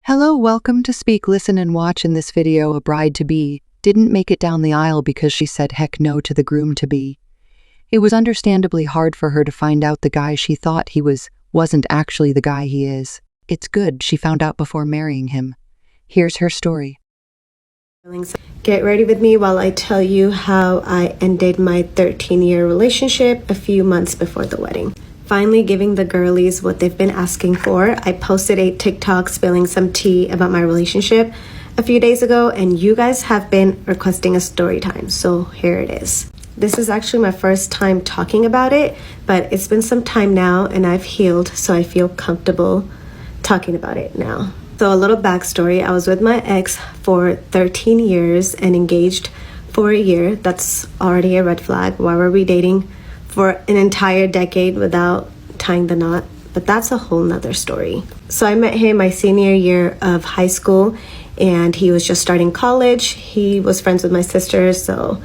Hello, welcome to Speak, Listen, and Watch. In this video, a bride-to-be didn't make it down the aisle because she said heck no to the groom-to-be. It was understandably hard for her to find out the guy she thought he wasn't actually the guy he is. It's good she found out before marrying him. Here's her story. Get ready with me while I tell you how I ended my 13-year relationship a few months before the wedding. Finally giving the girlies what they've been asking for. I posted a TikTok spilling some tea about my relationship a few days ago, and you guys have been requesting a story time, so here it is. This is actually my first time talking about it, but it's been some time now and I've healed, so I feel comfortable talking about it now. So a little backstory, I was with my ex for 13 years and engaged for a year. That's already a red flag. Why were we dating for an entire decade without tying the knot? But that's a whole nother story. So I met him my senior year of high school and he was just starting college. He was friends with my sister, so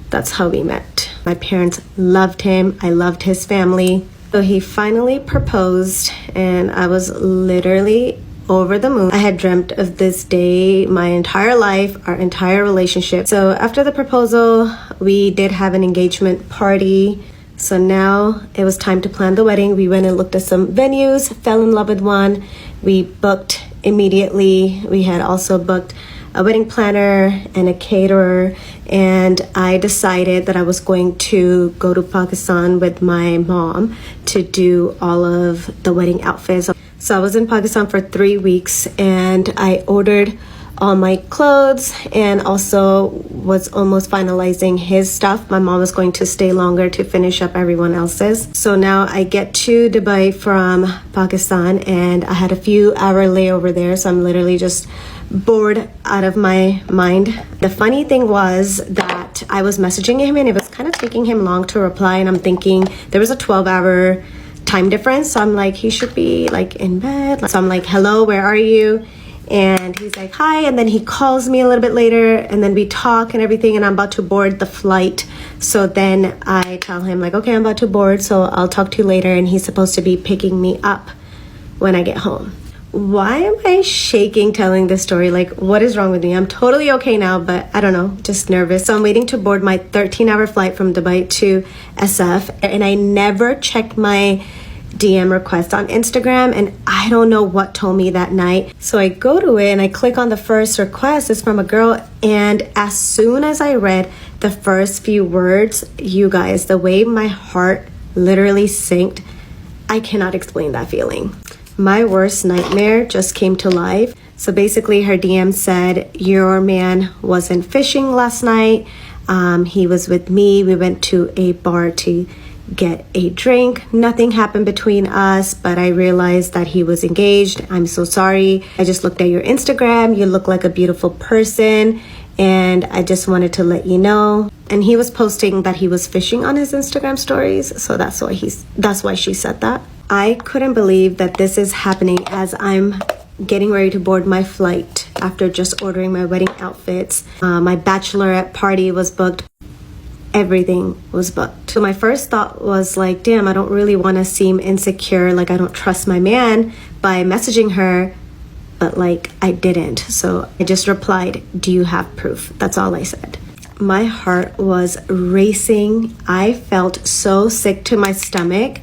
that's how we met. My parents loved him. I loved his family. So he finally proposed and I was literally over the moon. I had dreamt of this day my entire life, our entire relationship. So after the proposal, we did have an engagement party. So now it was time to plan the wedding. We went and looked at some venues, fell in love with one. We booked immediately. We had also booked a wedding planner and a caterer, and I decided that I was going to go to Pakistan with my mom to do all of the wedding outfits. So I was in Pakistan for 3 weeks and I ordered all my clothes and also was almost finalizing his stuff. My mom was going to stay longer to finish up everyone else's. So now I get to Dubai from Pakistan and I had a few hour layover there, so I'm literally just bored out of my mind. The funny thing was that I was messaging him and it was kind of taking him long to reply, and I'm thinking there was a 12-hour time difference, so I'm like, he should be like in bed. So I'm like, hello, where are you? And he's like, hi. And then he calls me a little bit later and then we talk and everything, and I'm about to board the flight. So then I tell him like, okay, I'm about to board, so I'll talk to you later. And he's supposed to be picking me up when I get home. Why am I shaking telling this story? Like, what is wrong with me? I'm totally okay now, but I don't know, just nervous. So I'm waiting to board my 13-hour flight from Dubai to SF, and I never checked my DM request on Instagram, and I don't know what told me that night. So I go to it and I click on the first request. It's from a girl, and as soon as I read the first few words, you guys, the way my heart literally sank, I cannot explain that feeling. My worst nightmare just came to life. So basically her DM said, your man wasn't fishing last night. He was with me. We went to a bar to get a drink. Nothing happened between us, but I realized that he was engaged. I'm so sorry. I just looked at your Instagram. You look like a beautiful person, and I just wanted to let you know. And he was posting that he was fishing on his Instagram stories, so that's why she said that. I couldn't believe that this is happening as I'm getting ready to board my flight after just ordering my wedding outfits. My bachelorette party was booked. Everything was booked. So my first thought was like, damn, I don't really want to seem insecure, like I don't trust my man by messaging her, but like I didn't. So I just replied, do you have proof? That's all I said. My heart was racing. I felt so sick to my stomach.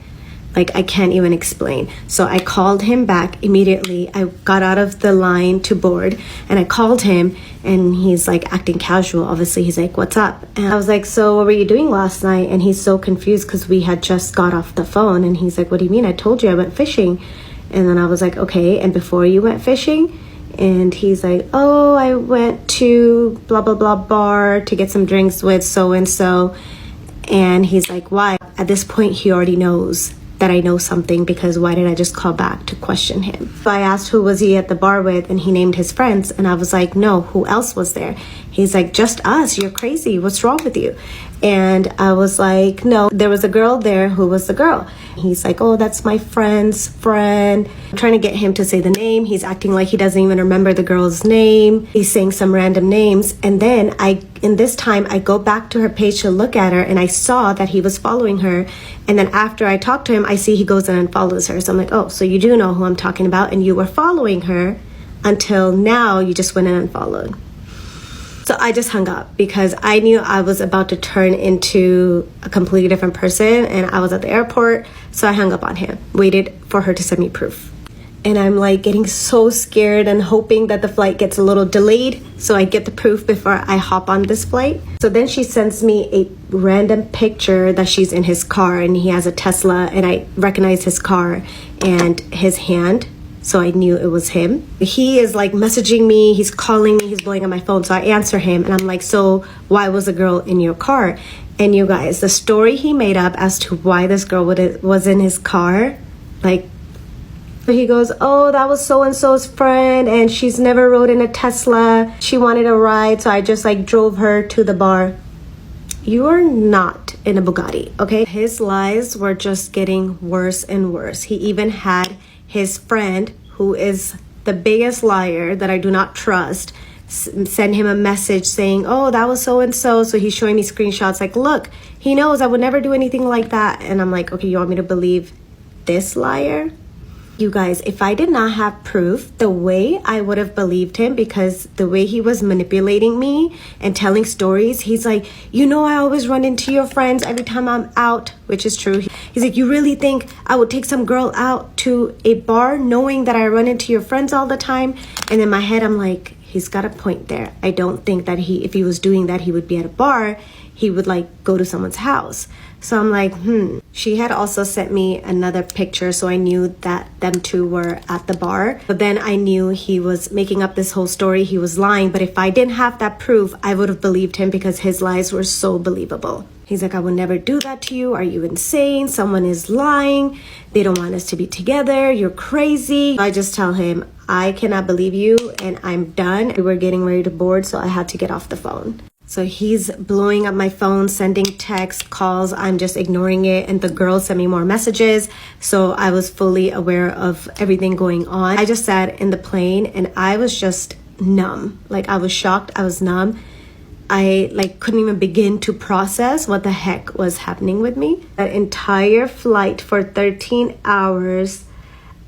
Like I can't even explain. So I called him back immediately. I got out of the line to board and I called him, and he's like acting casual. Obviously he's like, what's up? And I was like, so what were you doing last night? And he's so confused because we had just got off the phone, and he's like, what do you mean? I told you I went fishing. And then I was like, okay, and before you went fishing? And he's like, oh, I went to blah blah blah bar to get some drinks with so and so. And he's like, why? At this point he already knows that I know something, because why did I just call back to question him? So I asked who was he at the bar with, and he named his friends, and I was like, no, who else was there? He's like, just us. You're crazy. What's wrong with you? And I was like, no, there was a girl there. Who was the girl? He's like, oh, that's my friend's friend. I'm trying to get him to say the name. He's acting like he doesn't even remember the girl's name. He's saying some random names. And then in this time, I go back to her page to look at her, and I saw that he was following her. And then after I talked to him, I see he goes in and follows her. So I'm like, oh, so you do know who I'm talking about, and you were following her. until now you just went and unfollowed. So I just hung up because I knew I was about to turn into a completely different person, and I was at the airport, so I hung up on him, waited for her to send me proof. And I'm like getting so scared and hoping that the flight gets a little delayed so I get the proof before I hop on this flight. So then she sends me a random picture that she's in his car, and he has a Tesla, and I recognize his car and his hand. So I knew it was him. He is like messaging me, he's calling me, he's blowing on my phone. So I answer him and I'm like, so why was a girl in your car? And you guys, the story he made up as to why this girl was in his car, like, he goes, oh, that was so-and-so's friend and she's never rode in a Tesla. She wanted a ride, so I just like drove her to the bar. You are not in a Bugatti, okay? His lies were just getting worse and worse. He even had his friend, who is the biggest liar that I do not trust, send him a message saying, oh, that was so-and-so. So he's showing me screenshots like, look, he knows I would never do anything like that. And I'm like, okay, you want me to believe this liar? You guys, if I did not have proof, the way I would have believed him, because the way he was manipulating me and telling stories, he's like, you know, I always run into your friends every time I'm out, which is true. He's like, you really think I would take some girl out to a bar knowing that I run into your friends all the time? And in my head, I'm like, he's got a point there. I don't think that if he was doing that, he would be at a bar. He would like go to someone's house. So I'm like, She had also sent me another picture, so I knew that them two were at the bar. But then I knew he was making up this whole story. He was lying. But if I didn't have that proof, I would have believed him because his lies were so believable. He's like, I would never do that to you. Are you insane? Someone is lying. They don't want us to be together. You're crazy. I just tell him, I cannot believe you and I'm done. We were getting ready to board, so I had to get off the phone. So he's blowing up my phone, sending texts, calls. I'm just ignoring it. And the girl sent me more messages. So I was fully aware of everything going on. I just sat in the plane and I was just numb. Like, I was shocked. I was numb. I like couldn't even begin to process what the heck was happening with me. That entire flight for 13 hours,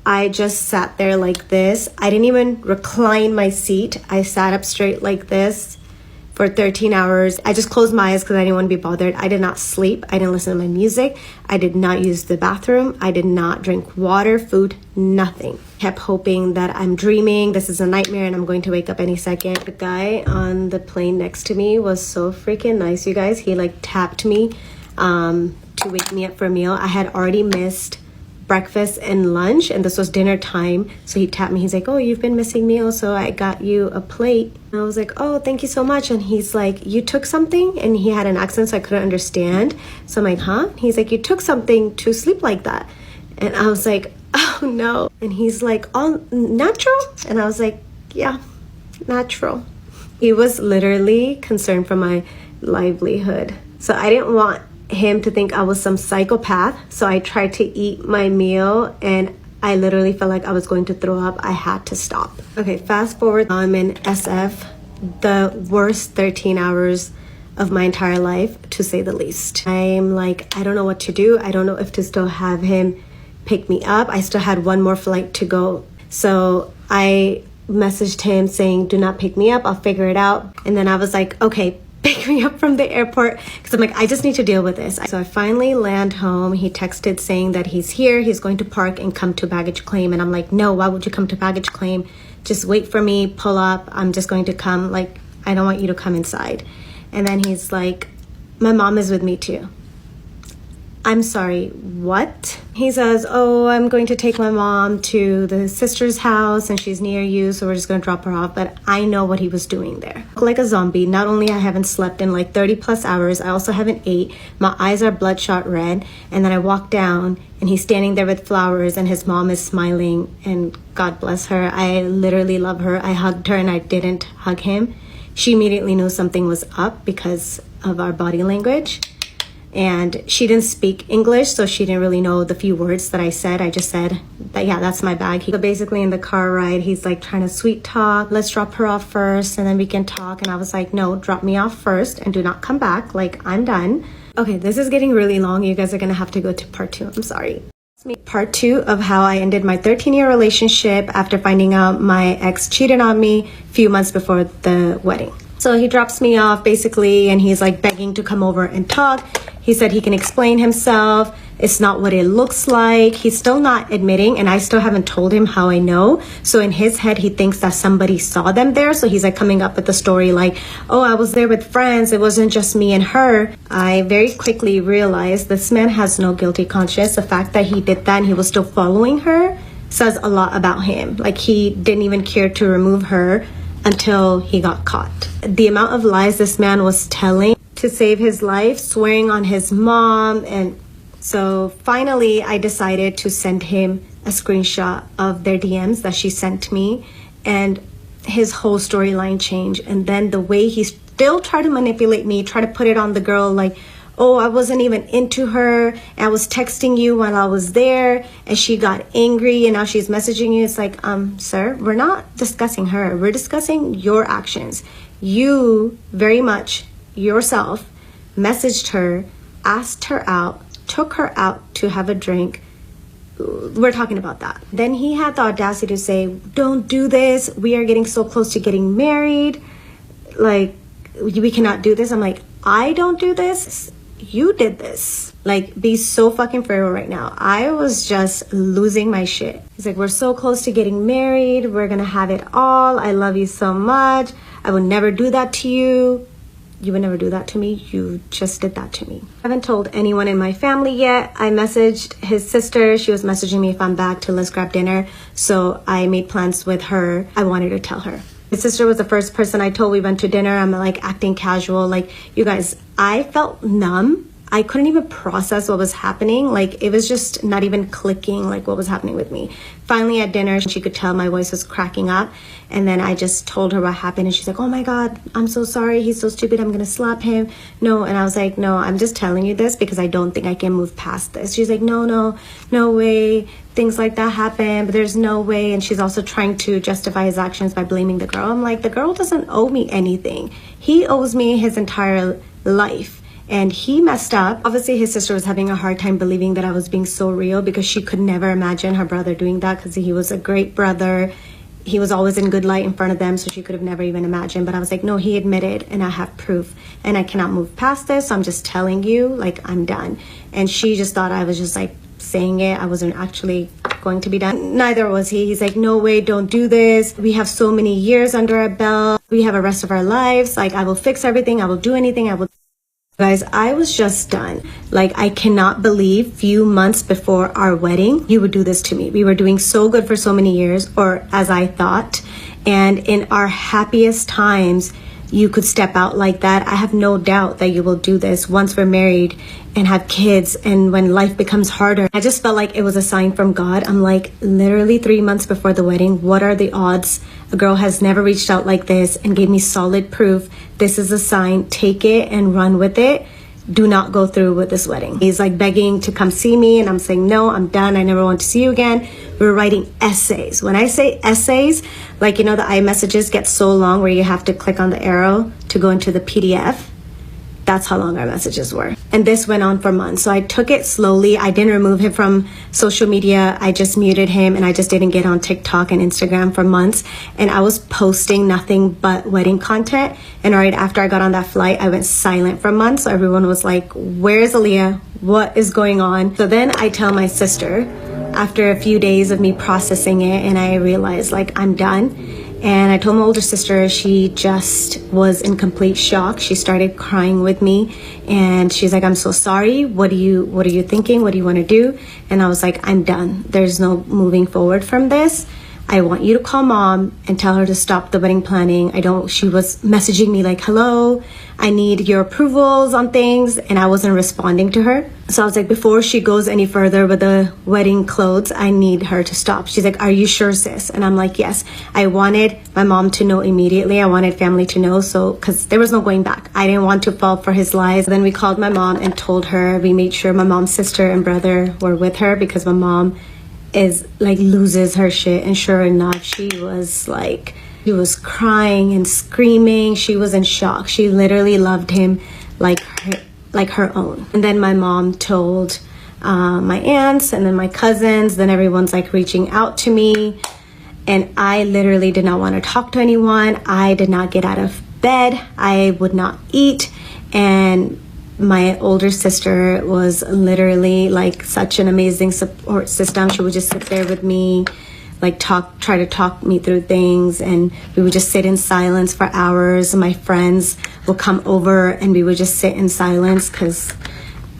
I just sat there like this. I didn't even recline my seat. I sat up straight like this for 13 hours. I just closed my eyes because I didn't want to be bothered. I did not sleep. I didn't listen to my music. I did not use the bathroom. I did not drink water, food, nothing. Kept hoping that I'm dreaming. This is a nightmare and I'm going to wake up any second. The guy on the plane next to me was so freaking nice, you guys. He like tapped me to wake me up for a meal. I had already missed breakfast and lunch, and this was dinner time. So he tapped me. He's like, oh, you've been missing meals, so I got you a plate. And I was like, oh, thank you so much. And he's like, you took something? And he had an accent, so I couldn't understand. So I'm like, huh? He's like, you took something to sleep like that. And I was like, oh no. And he's like, all natural? And I was like, yeah, natural. He was literally concerned for my livelihood. So I didn't want him to think I was some psychopath. So I tried to eat my meal and I literally felt like I was going to throw up. I had to stop. Okay, fast forward. I'm in SF, the worst 13 hours of my entire life, to say the least. I'm like, I don't know what to do. I don't know if to still have him pick me up. I still had one more flight to go. So I messaged him saying, do not pick me up. I'll figure it out. And then I was like, okay, pick me up from the airport, because I'm like, I just need to deal with this. So I finally land home. He texted saying that he's here, he's going to park and come to baggage claim. And I'm like, no, why would you come to baggage claim? Just wait for me, pull up. I'm just going to come. Like, I don't want you to come inside. And then he's like, my mom is with me too. I'm sorry, what? He says, oh, I'm going to take my mom to the sister's house and she's near you, so we're just going to drop her off. But I know what he was doing there. Like a zombie. Not only I haven't slept in like 30 plus hours, I also haven't ate. My eyes are bloodshot red. And then I walk down and he's standing there with flowers and his mom is smiling, and God bless her. I literally love her. I hugged her and I didn't hug him. She immediately knew something was up because of our body language. And she didn't speak English, so she didn't really know the few words that I said. I just said that, yeah, that's my bag. So basically in the car ride, he's like trying to sweet talk. Let's drop her off first and then we can talk. And I was like, no, drop me off first and do not come back. Like, I'm done. Okay, this is getting really long. You guys are going to have to go to part 2. I'm sorry. Part 2 of how I ended my 13-year relationship after finding out my ex cheated on me a few months before the wedding. So he drops me off basically, and he's like begging to come over and talk. He said he can explain himself. It's not what it looks like. He's still not admitting, and I still haven't told him how I know. So in his head, he thinks that somebody saw them there. So he's like coming up with the story like, oh, I was there with friends. It wasn't just me and her. I very quickly realized this man has no guilty conscience. The fact that he did that and he was still following her says a lot about him. Like, he didn't even care to remove her until he got caught. The amount of lies this man was telling to save his life, swearing on his mom, and so finally I decided to send him a screenshot of their DMs that she sent me, and his whole storyline changed. And then the way he still tried to manipulate me, try to put it on the girl like, oh, I wasn't even into her, and I was texting you while I was there, and she got angry, and now she's messaging you. It's like, sir, we're not discussing her. We're discussing your actions. You very much yourself messaged her, asked her out, took her out to have a drink. We're talking about that. Then he had the audacity to say, don't do this. We are getting so close to getting married. Like, we cannot do this. I'm like, I don't do this. You did this. Like, be so fucking for real right now. I was just losing my shit. He's like, we're so close to getting married. We're gonna have it all. I love you so much. I would never do that to you. You would never do that to me. You just did that to me. I haven't told anyone in my family yet. I messaged his sister. She was messaging me if I'm back to let's grab dinner. So I made plans with her. I wanted to tell her. His sister was the first person I told. We went to dinner. I'm like acting casual. Like, you guys, I felt numb. I couldn't even process what was happening. Like, it was just not even clicking, like, what was happening with me. Finally at dinner, she could tell my voice was cracking up. And then I just told her what happened. And she's like, oh my God, I'm so sorry. He's so stupid. I'm going to slap him. No. And I was like, no, I'm just telling you this because I don't think I can move past this. She's like, no way. Things like that happen, but there's no way. And she's also trying to justify his actions by blaming the girl. I'm like, the girl doesn't owe me anything. He owes me his entire life. And he messed up. Obviously, his sister was having a hard time believing that I was being so real because she could never imagine her brother doing that because he was a great brother. He was always in good light in front of them, so she could have never even imagined. But I was like, no, he admitted, and I have proof. And I cannot move past this, so I'm just telling you, like, I'm done. And she just thought I was just, like, saying it. I wasn't actually going to be done. Neither was he. He's like, no way, don't do this. We have so many years under our belt. We have the rest of our lives. Like, I will fix everything. I will do anything. I will. Guys, I was just done. Like, I cannot believe few months before our wedding, you would do this to me. We were doing so good for so many years, or as I thought. And in our happiest times, you could step out like that. I have no doubt that you will do this once we're married and have kids and when life becomes harder. I just felt like it was a sign from God. I'm like, literally 3 months before the wedding, what are the odds? A girl has never reached out like this and gave me solid proof. This is a sign. Take it and run with it. Do not go through with this wedding. He's like begging to come see me, and I'm saying, no, I'm done. I never want to see you again. We were writing essays. When I say essays, like, you know, the iMessages get so long where you have to click on the arrow to go into the PDF. That's how long our messages were. And this went on for months. So I took it slowly. I didn't remove him from social media. I just muted him, and I just didn't get on TikTok and Instagram for months. And I was posting nothing but wedding content. And right after I got on that flight, I went silent for months. So everyone was like, where's Aaliyah? What is going on? So then I tell my sister, after a few days of me processing it, and I realized, like, I'm done. And I told my older sister. She just was in complete shock. She started crying with me, and she's like, I'm so sorry. What are you thinking? What do you want to do? And I was like, I'm done. There's no moving forward from this. I want you to call mom and tell her to stop the wedding planning. She was messaging me like, hello, I need your approvals on things. And I wasn't responding to her. So I was like, before she goes any further with the wedding clothes, I need her to stop. She's like, are you sure, sis? And I'm like, yes. I wanted my mom to know immediately. I wanted family to know. So, cause there was no going back. I didn't want to fall for his lies. Then we called my mom and told her. We made sure my mom's sister and brother were with her because my mom loses her shit. And sure enough, she was crying and screaming. She was in shock. She literally loved him like her own. And then my mom told my aunts and then my cousins. Then everyone's like reaching out to me. And I literally did not want to talk to anyone. I did not get out of bed. I would not eat. And my older sister was literally like such an amazing support system. She would just sit there with me, like try to talk me through things, and we would just sit in silence for hours. My friends would come over and we would just sit in silence because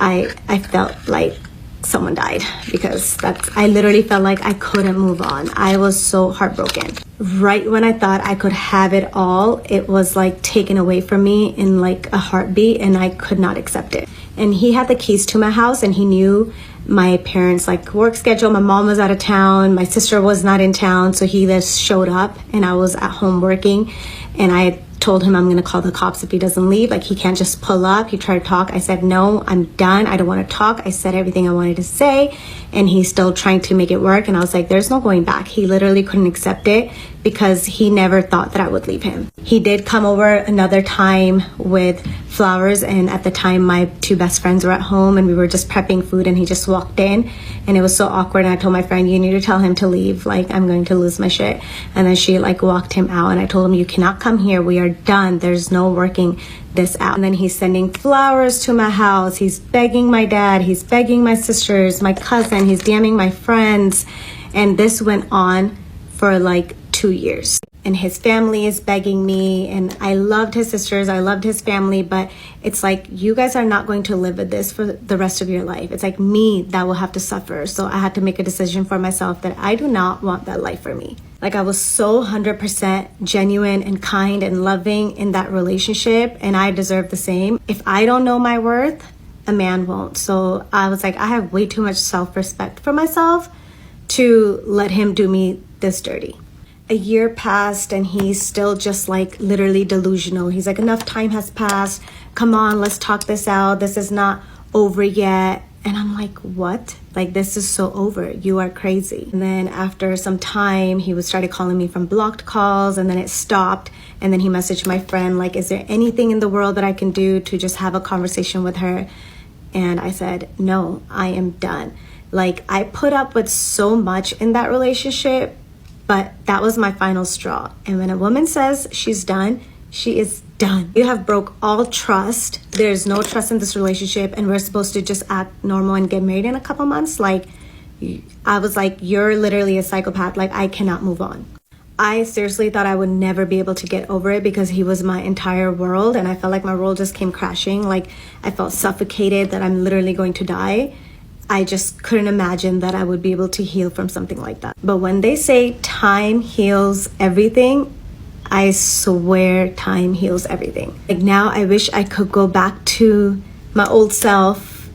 I felt like someone died, because I literally felt like I couldn't move on. I was so heartbroken. Right when I thought I could have it all, it was like taken away from me in like a heartbeat, and I could not accept it. And he had the keys to my house, and he knew my parents' like work schedule. My mom was out of town, my sister was not in town, so he just showed up and I was at home working, and I told him I'm going to call the cops if he doesn't leave. Like, he can't just pull up. He tried to talk. I said, no, I'm done. I don't want to talk. I said everything I wanted to say, and he's still trying to make it work. And I was like, there's no going back. He literally couldn't accept it because he never thought that I would leave him. He did come over another time with flowers, and at the time my two best friends were at home and we were just prepping food, and he just walked in, and it was so awkward. And I told my friend, you need to tell him to leave. Like, I'm going to lose my shit. And then she like walked him out, and I told him, you cannot come here. We are done. There's no working this out. And then he's sending flowers to my house. He's begging my dad. He's begging my sisters, my cousin. He's DMing my friends. And this went on for like 2 years. And his family is begging me, and I loved his sisters, I loved his family, but it's like, you guys are not going to live with this for the rest of your life. It's like me that will have to suffer. So I had to make a decision for myself that I do not want that life for me. Like, I was so 100% genuine and kind and loving in that relationship, and I deserve the same. If I don't know my worth, a man won't. So I was like, I have way too much self-respect for myself to let him do me this dirty. A year passed, and he's still just like literally delusional. He's like, enough time has passed. Come on, let's talk this out. This is not over yet. And I'm like, what? Like, this is so over. You are crazy. And then after some time, he started calling me from blocked calls, and then it stopped. And then he messaged my friend, like, is there anything in the world that I can do to just have a conversation with her? And I said, no, I am done. Like, I put up with so much in that relationship, but that was my final straw. And when a woman says she's done, she is done. You have broke all trust. There's no trust in this relationship, and we're supposed to just act normal and get married in a couple months. Like, I was like, you're literally a psychopath. Like, I cannot move on. I seriously thought I would never be able to get over it because he was my entire world, and I felt like my world just came crashing. Like, I felt suffocated, that I'm literally going to die. I just couldn't imagine that I would be able to heal from something like that. But when they say time heals everything, I swear time heals everything. Like, now I wish I could go back to my old self,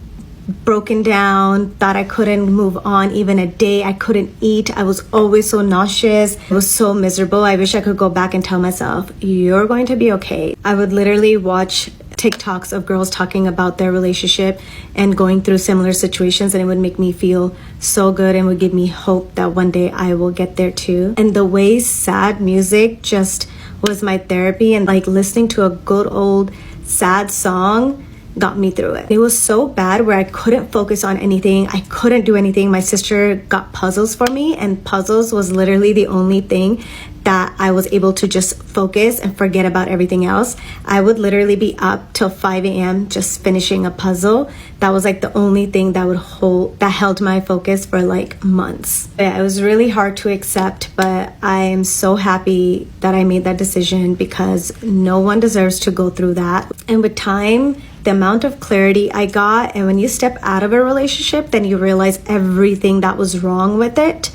broken down, thought I couldn't move on even a day. I couldn't eat. I was always so nauseous. I was so miserable. I wish I could go back and tell myself, you're going to be okay. I would literally watch TikToks of girls talking about their relationship and going through similar situations, and it would make me feel so good and would give me hope that one day I will get there too. And the way sad music just was my therapy, and like listening to a good old sad song got me through it. It was so bad where I couldn't focus on anything. I couldn't do anything. My sister got puzzles for me, and puzzles was literally the only thing that I was able to just focus and forget about everything else. I would literally be up till 5 a.m. just finishing a puzzle. That was like the only thing that held my focus for like months. Yeah, it was really hard to accept, but I am so happy that I made that decision because no one deserves to go through that. And with time, the amount of clarity I got, and when you step out of a relationship, then you realize everything that was wrong with it.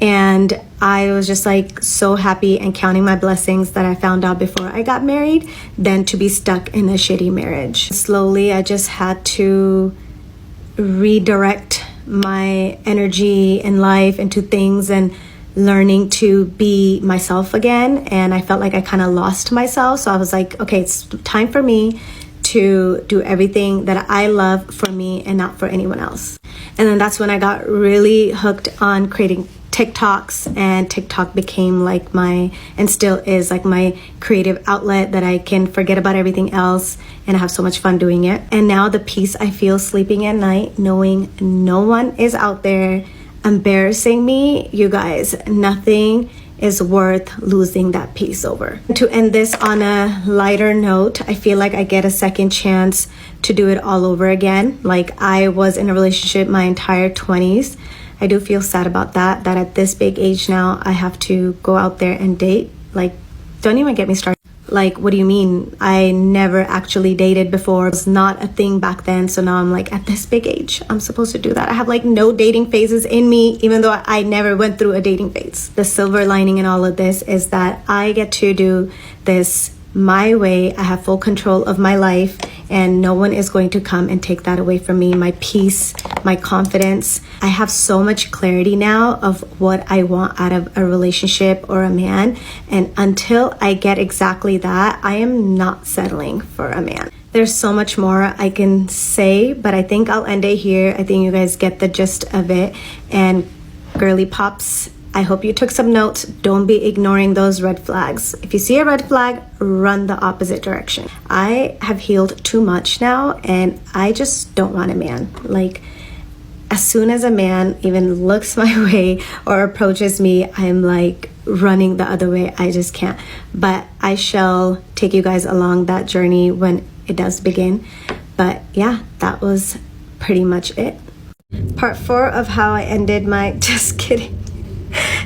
And I was just like so happy and counting my blessings that I found out before I got married than to be stuck in a shitty marriage. Slowly, I just had to redirect my energy in life into things and learning to be myself again. And I felt like I kind of lost myself. So I was like, okay, it's time for me to do everything that I love for me and not for anyone else. And then that's when I got really hooked on creating TikToks, and TikTok became like and still is like my creative outlet that I can forget about everything else and I have so much fun doing it. And now the peace I feel sleeping at night, knowing no one is out there embarrassing me, you guys, nothing is worth losing that peace over. To end this on a lighter note, I feel like I get a second chance to do it all over again. Like, I was in a relationship my entire 20s. I do feel sad about that at this big age now, I have to go out there and date. Like, don't even get me started. Like, what do you mean? I never actually dated before. It was not a thing back then. So now I'm like, at this big age, I'm supposed to do that. I have like no dating phases in me, even though I never went through a dating phase. The silver lining in all of this is that I get to do this my way. I have full control of my life and no one is going to come and take that away from me. My peace, my confidence. I have so much clarity now of what I want out of a relationship or a man. And until I get exactly that, I am not settling for a man. There's so much more I can say, but I think I'll end it here. I think you guys get the gist of it. And girly pops, I hope you took some notes. Don't be ignoring those red flags. If you see a red flag, run the opposite direction. I have healed too much now and I just don't want a man. Like, as soon as a man even looks my way or approaches me, I'm like running the other way. I just can't. But I shall take you guys along that journey when it does begin. But yeah, that was pretty much it. Part 4 of how I ended my, just kidding.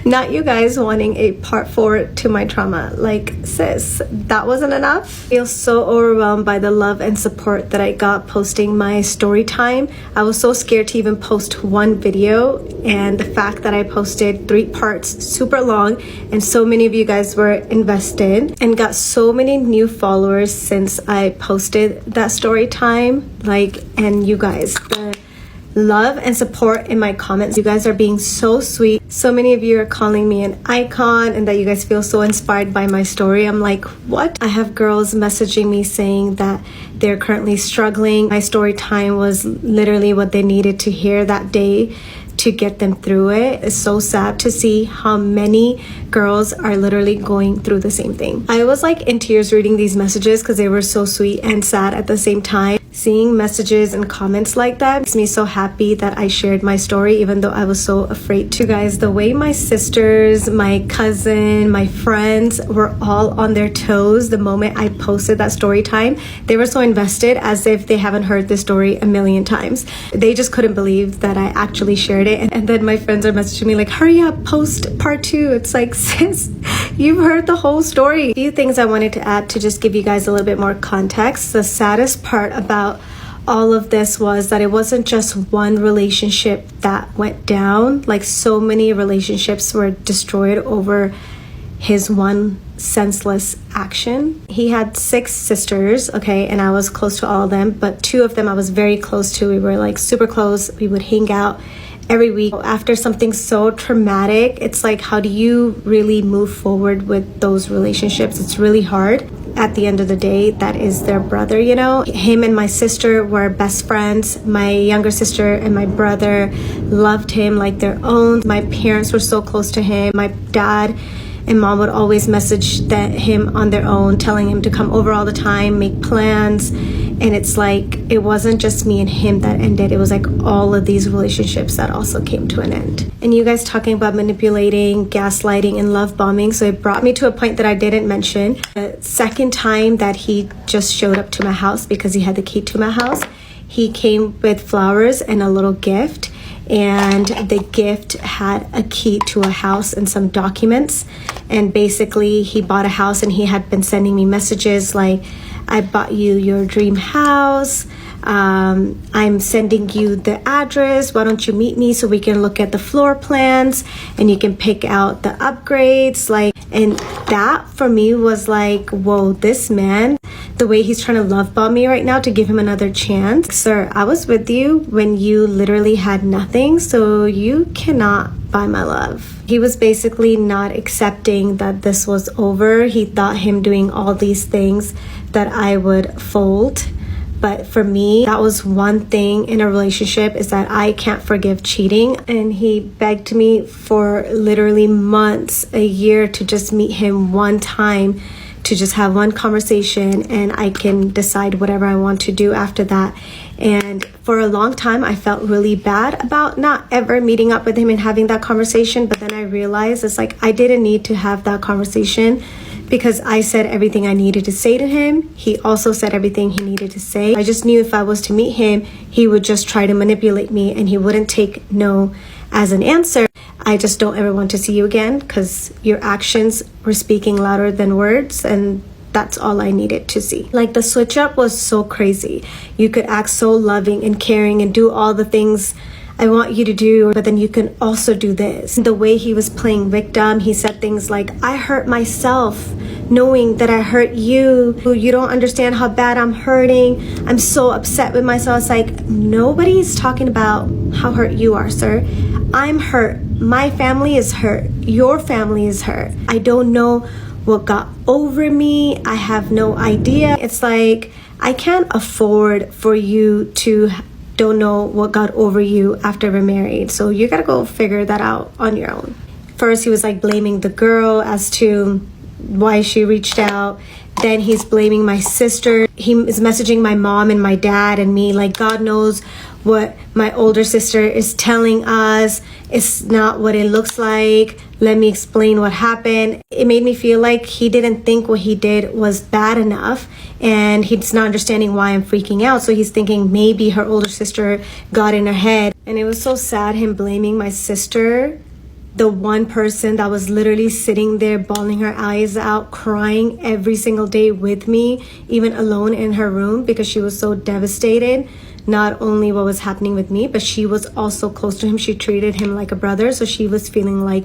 Not you guys wanting a part 4 to my trauma. Like, sis, that wasn't enough. I feel so overwhelmed by the love and support that I got posting my story time. I was so scared to even post one video, and the fact that I posted 3 parts, super long, and so many of you guys were invested and got so many new followers since I posted that story time. Like, and you guys, the love and support in my comments. You guys are being so sweet. So many of you are calling me an icon and that you guys feel so inspired by my story. I'm like, what? I have girls messaging me saying that they're currently struggling. My story time was literally what they needed to hear that day to get them through it. It's so sad to see how many girls are literally going through the same thing. I was like in tears reading these messages because they were so sweet and sad at the same time. Seeing messages and comments like that makes me so happy that I shared my story, even though I was so afraid to. Guys, the way my sisters, my cousin, my friends were all on their toes the moment I posted that story time. They were so invested, as if they haven't heard this story a million times. They just couldn't believe that I actually shared it. And then my friends are messaging me like, hurry up, post part 2. It's like, sis, you've heard the whole story. A few things I wanted to add to just give you guys a little bit more context. The saddest part about all of this was that it wasn't just one relationship that went down. Like, so many relationships were destroyed over his one senseless action. He had 6 sisters, okay, and I was close to all of them, but 2 of them I was very close to. We were like super close. We would hang out every week. After something so traumatic, it's like, how do you really move forward with those relationships? It's really hard. At the end of the day, that is their brother, you know. Him and my sister were best friends. My younger sister and my brother loved him like their own. My parents were so close to him. My dad and mom would always message him on their own, telling him to come over all the time, make plans. And it's like, it wasn't just me and him that ended. It was like all of these relationships that also came to an end. And you guys talking about manipulating, gaslighting, and love bombing. So it brought me to a point that I didn't mention. The second time that he just showed up to my house, because he had the key to my house, he came with flowers and a little gift. And the gift had a key to a house and some documents. And basically he bought a house and he had been sending me messages like, I bought you your dream house. I'm sending you the address. Why don't you meet me so we can look at the floor plans and you can pick out the upgrades? Like, and that for me was like, whoa, this man, the way he's trying to love bomb me right now to give him another chance. Sir, I was with you when you literally had nothing, so you cannot buy my love. He was basically not accepting that this was over. He thought him doing all these things that I would fold. But for me, that was one thing in a relationship, is that I can't forgive cheating. And he begged me for literally months, a year, to just meet him one time, to just have one conversation, and I can decide whatever I want to do after that. And for a long time, I felt really bad about not ever meeting up with him and having that conversation. But then I realized it's like I didn't need to have that conversation, because I said everything I needed to say to him. He also said everything he needed to say. I just knew if I was to meet him, he would just try to manipulate me, and he wouldn't take no as an answer. I just don't ever want to see you again, because your actions were speaking louder than words, and that's all I needed to see. Like, the switch up was so crazy. You could act so loving and caring and do all the things I want you to do, but then you can also do this. The way he was playing victim, he said things like, I hurt myself knowing that I hurt you. You don't understand how bad I'm hurting. I'm so upset with myself. It's like, nobody's talking about how hurt you are, sir. I'm hurt. My family is hurt. Your family is hurt. I don't know what got over me. I have no idea. It's like, I can't afford for you to don't know what got over you after we're married. So you gotta go figure that out on your own. First, he was like blaming the girl as to why she reached out. Then he's blaming my sister. He is messaging my mom and my dad and me like, God knows what my older sister is telling us. It's not what it looks like. Let me explain what happened. It made me feel like he didn't think what he did was bad enough, and he's not understanding why I'm freaking out. So he's thinking maybe her older sister got in her head. And it was so sad, him blaming my sister, the one person that was literally sitting there bawling her eyes out, crying every single day with me, even alone in her room, because she was so devastated. Not only what was happening with me, but she was also close to him. She treated him like a brother, so she was feeling like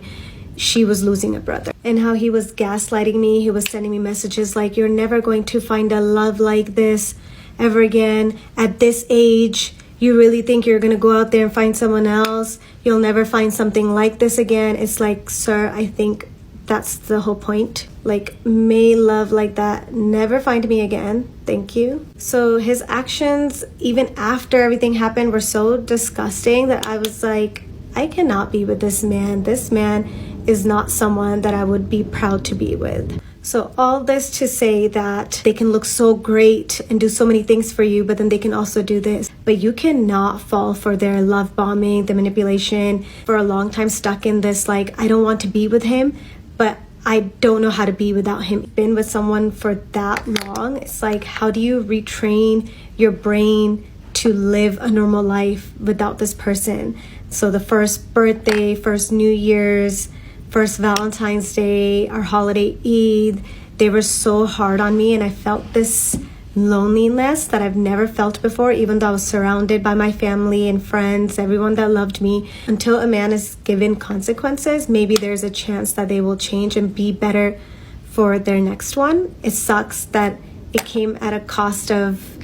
she was losing a brother. And how he was gaslighting me. He was sending me messages like, you're never going to find a love like this ever again. At this age, you really think you're going to go out there and find someone else? You'll never find something like this again. It's like, sir, I think that's the whole point. Like, may love like that never find me again. Thank you. So his actions, even after everything happened, were so disgusting that I was like, I cannot be with this man. This man is not someone that I would be proud to be with. So all this to say that they can look so great and do so many things for you, but then they can also do this. But you cannot fall for their love bombing, the manipulation. For a long time stuck in this, like, I don't want to be with him, but I don't know how to be without him. Been with someone for that long, it's like, how do you retrain your brain to live a normal life without this person? So the first birthday, first New Year's, first Valentine's Day, our holiday Eid, they were so hard on me, and I felt this loneliness that I've never felt before, even though I was surrounded by my family and friends, everyone that loved me. Until a man is given consequences, maybe there's a chance that they will change and be better for their next one. It sucks that it came at a cost of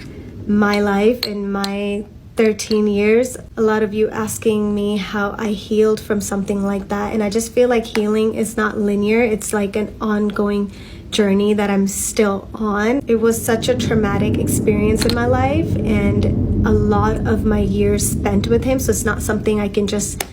my life and my 13 years. A lot of you asking me how I healed from something like that, and I just feel like healing is not linear. It's like an ongoing journey that I'm still on. It was such a traumatic experience in my life, and a lot of my years spent with him, so it's not something I can just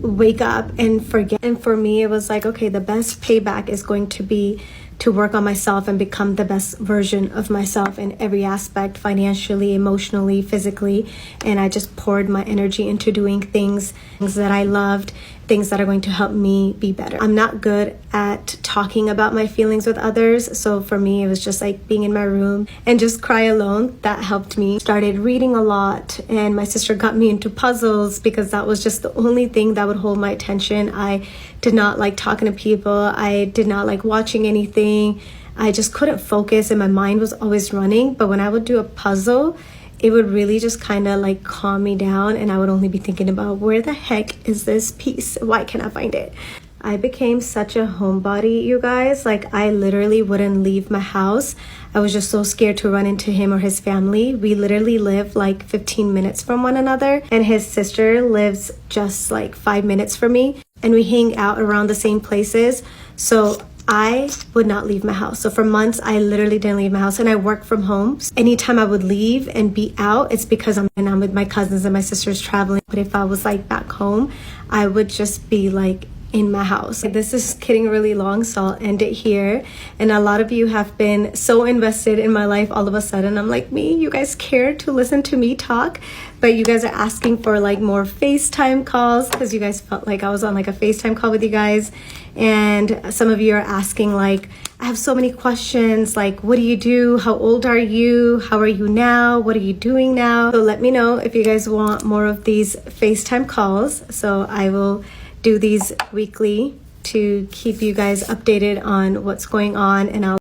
wake up and forget. And for me, it was like, okay, the best payback is going to be to work on myself and become the best version of myself in every aspect, financially, emotionally, physically. And I just poured my energy into doing things that I loved, things that are going to help me be better. I'm not good at talking about my feelings with others. So for me, it was just like being in my room and just cry alone. That helped me. Started reading a lot, and my sister got me into puzzles because that was just the only thing that would hold my attention. I did not like talking to people. I did not like watching anything. I just couldn't focus, and my mind was always running. But when I would do a puzzle, it would really just kind of like calm me down, and I would only be thinking about, where the heck is this piece? Why can't I find it? I became such a homebody, you guys. Like, I literally wouldn't leave my house. I was just so scared to run into him or his family. We literally live like 15 minutes from one another, and his sister lives just like 5 minutes from me, and we hang out around the same places. So I would not leave my house. So for months, I literally didn't leave my house, and I work from home. Anytime I would leave and be out, it's because I'm with my cousins and my sisters traveling. But if I was like back home, I would just be like in my house. This is getting really long, so I'll end it here. And a lot of you have been so invested in my life all of a sudden. I'm like, me, you guys care to listen to me talk, but you guys are asking for like more FaceTime calls because you guys felt like I was on like a FaceTime call with you guys. And some of you are asking like, I have so many questions, like what do you do? How old are you? How are you now? What are you doing now? So let me know if you guys want more of these FaceTime calls. So I will do these weekly to keep you guys updated on what's going on, and I'll